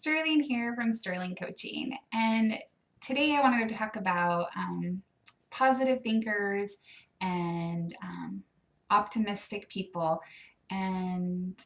Sterling here from Sterling Coaching, and today I wanted to talk about positive thinkers and optimistic people, and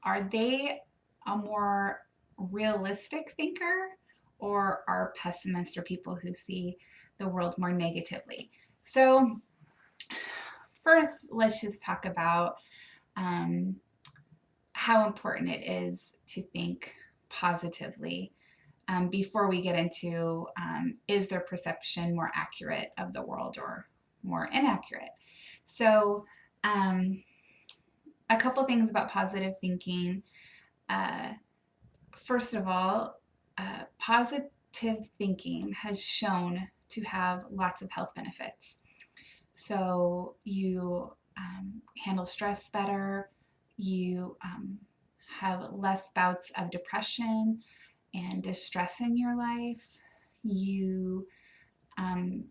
are they a more realistic thinker or are pessimists or people who see the world more negatively? So first, let's just talk about um, how important it is to think positively before we get into is their perception more accurate of the world or more inaccurate. So, um, a couple things about positive thinking. Uh, First of all, positive thinking has shown to have lots of health benefits. So, you handle stress better, you have less bouts of depression and distress in your life. You um,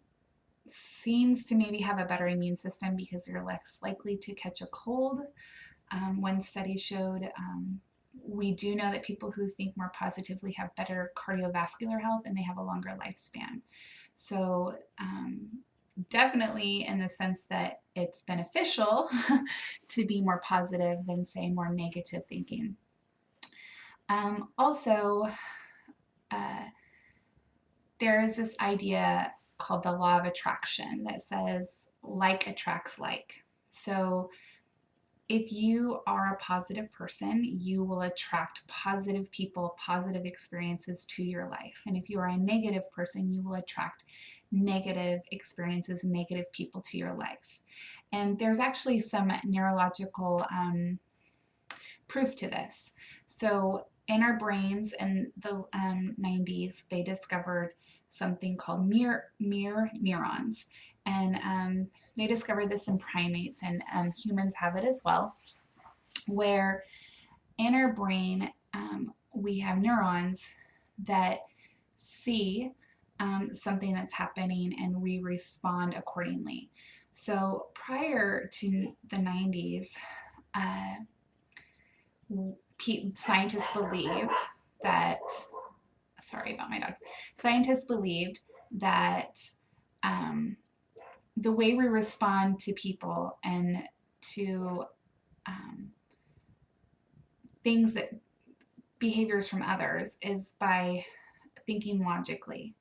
seems to maybe have a better immune system because you're less likely to catch a cold. One study showed we do know that people who think more positively have better cardiovascular health and they have a longer lifespan. So definitely in the sense that it's beneficial to be more positive than say more negative thinking. Also, uh, there is this idea called the law of attraction that says like attracts like. So if you are a positive person, you will attract positive people, positive experiences to your life. And if you are a negative person, you will attract negative experiences, negative people to your life. And there's actually some neurological proof to this. So in our brains in the 90s, they discovered something called mirror neurons. And they discovered this in primates, and humans have it as well, where in our brain we have neurons that see something that's happening and we respond accordingly. So prior to the 90s, scientists believed that, sorry about my dogs, scientists believed that the way we respond to people and to things that behaviors from others is by thinking logically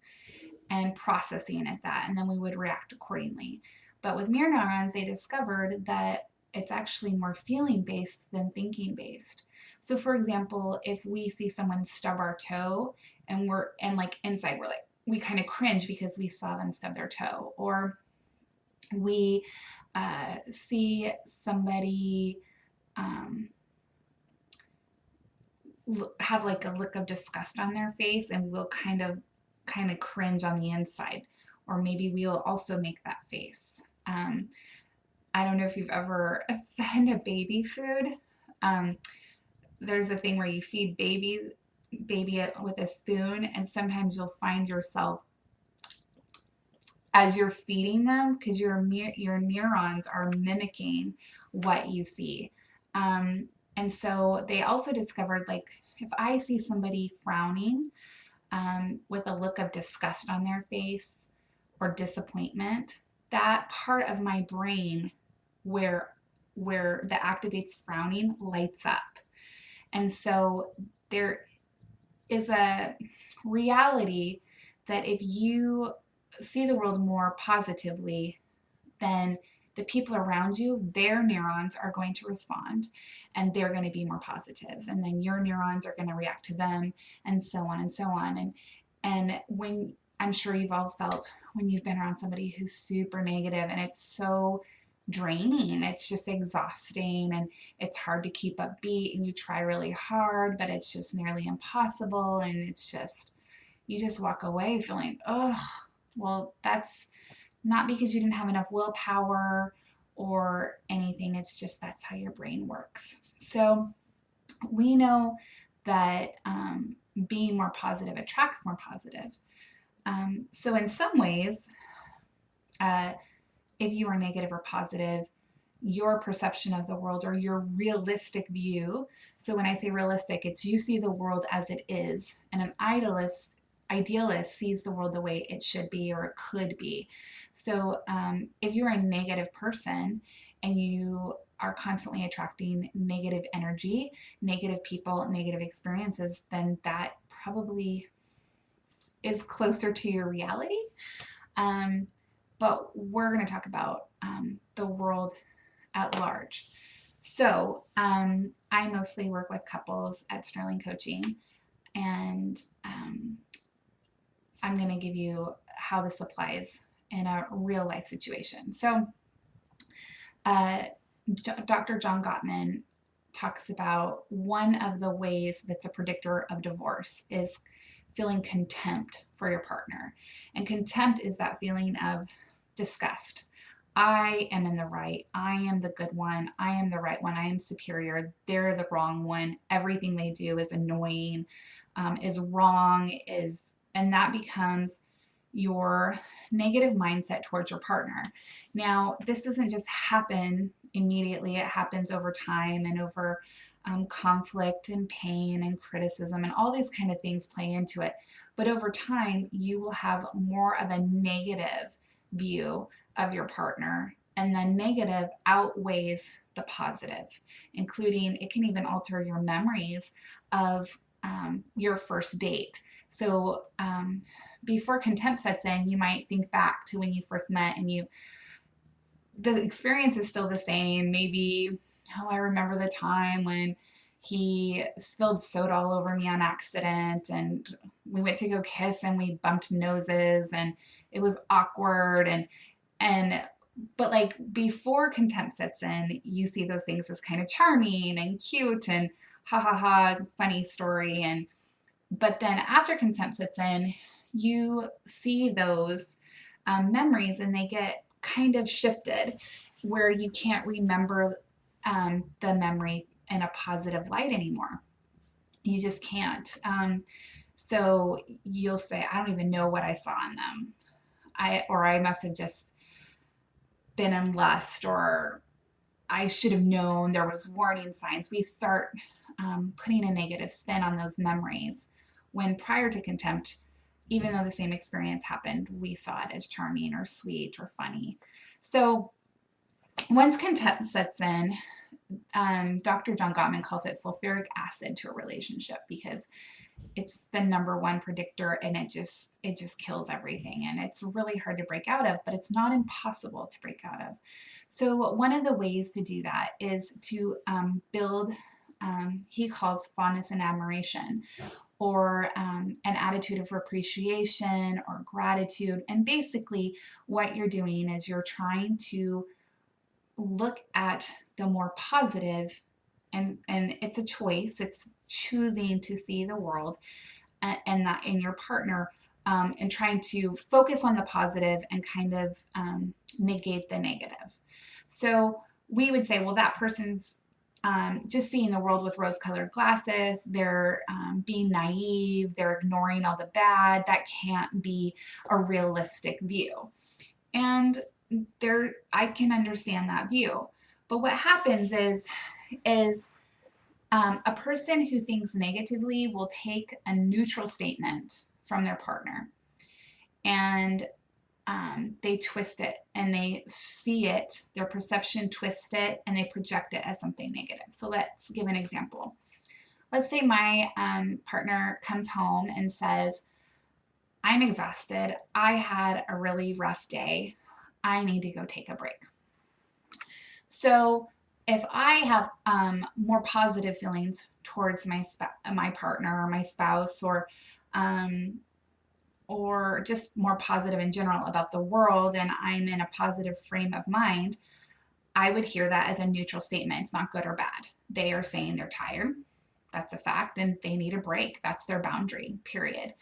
and processing at that, and then we would react accordingly. But with mirror neurons, they discovered that it's actually more feeling based than thinking based. So for example, if we see someone stub our toe and like inside we kind of cringe because we saw them stub their toe, or we see somebody have like a look of disgust on their face and we'll kind of cringe on the inside, or maybe we'll also make that face. I don't know if you've ever fed a baby food. There's a thing where you feed baby with a spoon, and sometimes you'll find yourself as you're feeding them because your neurons are mimicking what you see. And so they also discovered, like, if I see somebody frowning with a look of disgust on their face or disappointment, that part of my brain where that activates frowning lights up. And so there is a reality that if you see the world more positively, then the people around you, their neurons are going to respond and they're going to be more positive. And then your neurons are going to react to them, and so on and so on. And when, I'm sure you've all felt when you've been around somebody who's super negative and it's so draining, it's just exhausting and it's hard to keep upbeat, and you try really hard, but it's just nearly impossible. And it's just, you just walk away feeling, oh, well, that's not because you didn't have enough willpower or anything. It's just that's how your brain works. So we know that being more positive attracts more positive. So in some ways, if you are negative or positive, your perception of the world, or your realistic view. So when I say realistic, it's you see the world as it is, and an idealist sees the world the way it should be or it could be. So if you're a negative person and you are constantly attracting negative energy, negative people, negative experiences, then that probably is closer to your reality. Um, but we're going to talk about the world at large. So I mostly work with couples at Sterling Coaching, and I'm going to give you how this applies in a real life situation. So uh, Dr. John Gottman talks about one of the ways that's a predictor of divorce is feeling contempt for your partner. And contempt is that feeling of disgust. I am in the right. I am the good one. I am the right one. I am superior. They're the wrong one. Everything they do is annoying, is wrong, and that becomes your negative mindset towards your partner. Now, this doesn't just happen immediately. It happens over time and over conflict and pain and criticism, and all these kind of things play into it. But over time, you will have more of a negative view of your partner, and the negative outweighs the positive, including it can even alter your memories of your first date. So before contempt sets in, you might think back to when you first met, and the experience is still the same. Maybe, oh, I remember the time when he spilled soda all over me on accident, and we went to go kiss and we bumped noses and it was awkward, and but like before contempt sets in, you see those things as kind of charming and cute and ha ha ha, funny story. And but then after contempt sets in, you see those memories and they get kind of shifted, where you can't remember the memory in a positive light anymore. You just can't. So you'll say, I don't even know what I saw in them. I must have just been in lust, or I should have known there was warning signs. We start putting a negative spin on those memories, when prior to contempt, even though the same experience happened, we saw it as charming or sweet or funny. So once contempt sets in, Dr. John Gottman calls it sulfuric acid to a relationship, because it's the number one predictor, and it just kills everything, and it's really hard to break out of, but it's not impossible to break out of. So one of the ways to do that is to build, he calls fondness and admiration, or an attitude of appreciation or gratitude. And basically what you're doing is you're trying to look at the more positive, and it's a choice. It's choosing to see the world and that in your partner, and trying to focus on the positive and kind of negate the negative. So we would say, well, that person's just seeing the world with rose-colored glasses. They're being naive. They're ignoring all the bad. That can't be a realistic view. And I can understand that view. But what happens is a person who thinks negatively will take a neutral statement from their partner, and they twist it, and they see it, their perception twists it, and they project it as something negative. So let's give an example. Let's say my partner comes home and says, I'm exhausted. I had a really rough day. I need to go take a break. So if I have more positive feelings towards my partner or my spouse, or just more positive in general about the world, and I'm in a positive frame of mind, I would hear that as a neutral statement. It's not good or bad. They are saying they're tired. That's a fact, and they need a break. That's their boundary, period.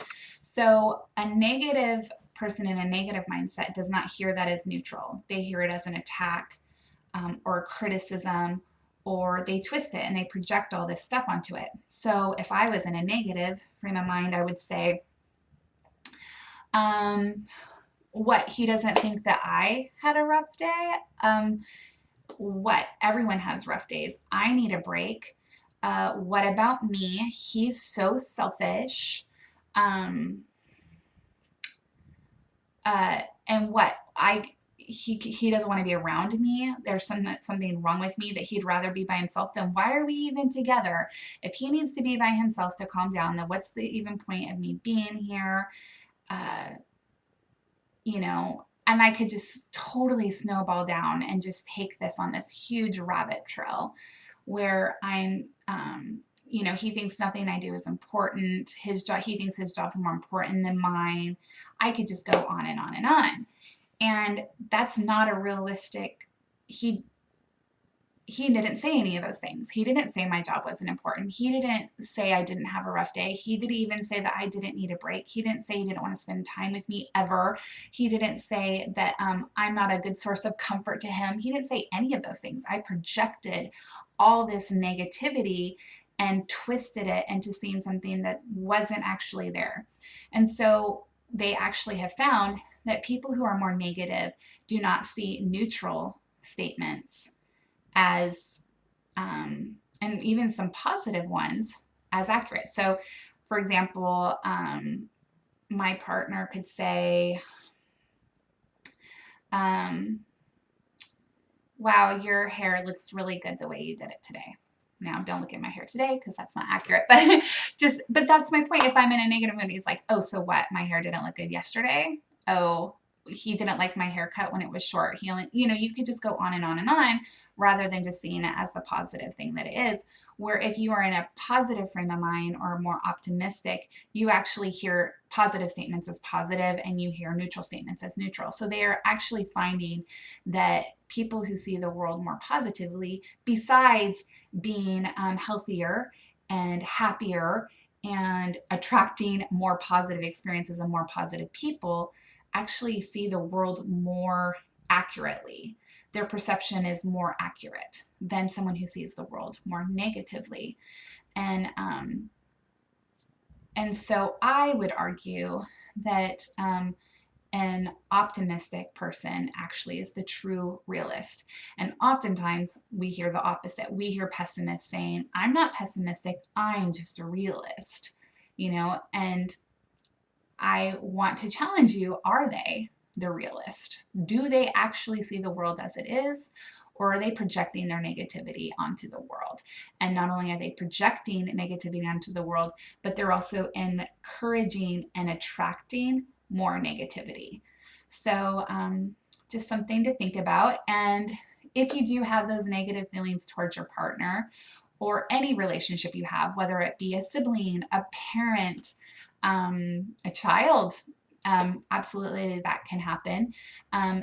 So a negative person in a negative mindset does not hear that as neutral. They hear it as an attack, or criticism, or they twist it and they project all this stuff onto it. So if I was in a negative frame of mind, I would say, what, he doesn't think that I had a rough day? what? Everyone has rough days. I need a break. What about me? He's so selfish. Um, and what? He doesn't want to be around me. There's something wrong with me that he'd rather be by himself. Then why are we even together? If he needs to be by himself to calm down, then what's the even point of me being here? Uh, you know, and I could just totally snowball down and just take this on this huge rabbit trail where you know, he thinks nothing I do is important. He thinks his job's more important than mine. I could just go on and on and on. And that's not a realistic, he didn't say any of those things. He didn't say my job wasn't important. He didn't say I didn't have a rough day. He didn't even say that I didn't need a break. He didn't say he didn't want to spend time with me ever. He didn't say that I'm not a good source of comfort to him. He didn't say any of those things. I projected all this negativity and twisted it into seeing something that wasn't actually there. And so they actually have found that people who are more negative do not see neutral statements as, and even some positive ones, as accurate. So, for example, my partner could say, wow, your hair looks really good the way you did it today. Now, don't look at my hair today because that's not accurate, but that's my point. If I'm in a negative mood, he's like, oh, so what? My hair didn't look good yesterday. Oh, he didn't like my haircut when it was short. He only, you know, you could just go on and on and on rather than just seeing it as the positive thing that it is. Where if you are in a positive frame of mind or more optimistic, you actually hear positive statements as positive and you hear neutral statements as neutral. So they are actually finding that people who see the world more positively, besides being healthier and happier and attracting more positive experiences and more positive people, actually see the world more accurately. Their perception is more accurate than someone who sees the world more negatively. And so I would argue that an optimistic person actually is the true realist. And oftentimes we hear the opposite. We hear pessimists saying, I'm not pessimistic, I'm just a realist, you know, and I want to challenge you, are they the realist? Do they actually see the world as it is? Or are they projecting their negativity onto the world? And not only are they projecting negativity onto the world, but they're also encouraging and attracting more negativity. So just something to think about. And if you do have those negative feelings towards your partner or any relationship you have, whether it be a sibling, a parent, a child, absolutely that can happen.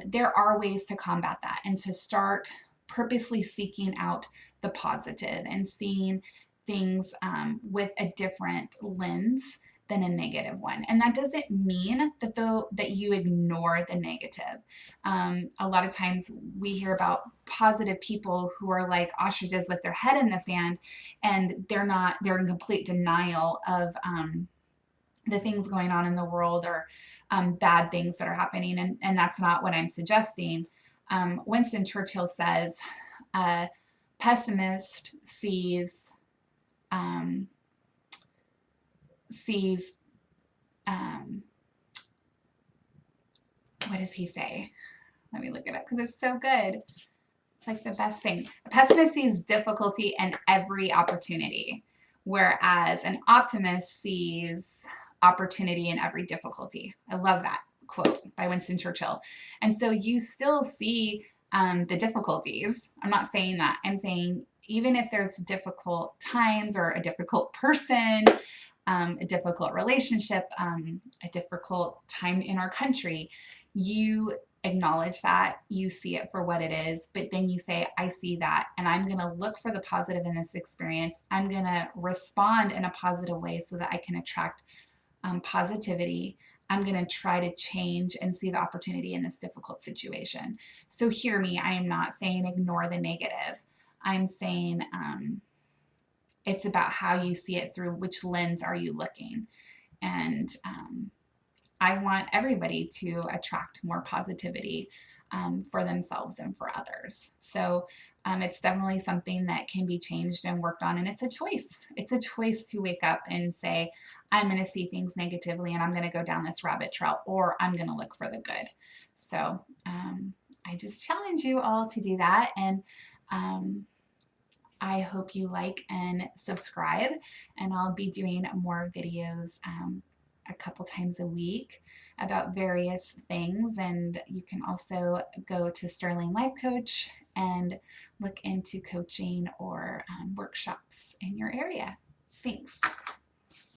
There are ways to combat that and to start purposely seeking out the positive and seeing things with a different lens than a negative one. And that doesn't mean that you ignore the negative. A lot of times we hear about positive people who are like ostriches with their head in the sand, and they're in complete denial of the things going on in the world or bad things that are happening. And that's not what I'm suggesting. Winston Churchill says, pessimist sees, what does he say? Let me look it up because it's so good. It's like the best thing. A pessimist sees difficulty in every opportunity, whereas an optimist sees opportunity in every difficulty. I love that quote by Winston Churchill. And so you still see the difficulties. I'm not saying that. I'm saying even if there's difficult times or a difficult person, a difficult relationship, a difficult time in our country, you acknowledge that, you see it for what it is, but then you say, I see that, and I'm going to look for the positive in this experience. I'm going to respond in a positive way so that I can attract positivity. I'm going to try to change and see the opportunity in this difficult situation. So hear me, I am not saying ignore the negative. I'm saying it's about how you see it through which lens are you looking. And I want everybody to attract more positivity. for themselves and for others. So it's definitely something that can be changed and worked on, and it's a choice. It's a choice to wake up and say, I'm going to see things negatively and I'm going to go down this rabbit trail, or I'm going to look for the good. So I just challenge you all to do that, and I hope you like and subscribe, and I'll be doing more videos a couple times a week about various things. And you can also go to Sterling Life Coach and look into coaching or workshops in your area. Thanks.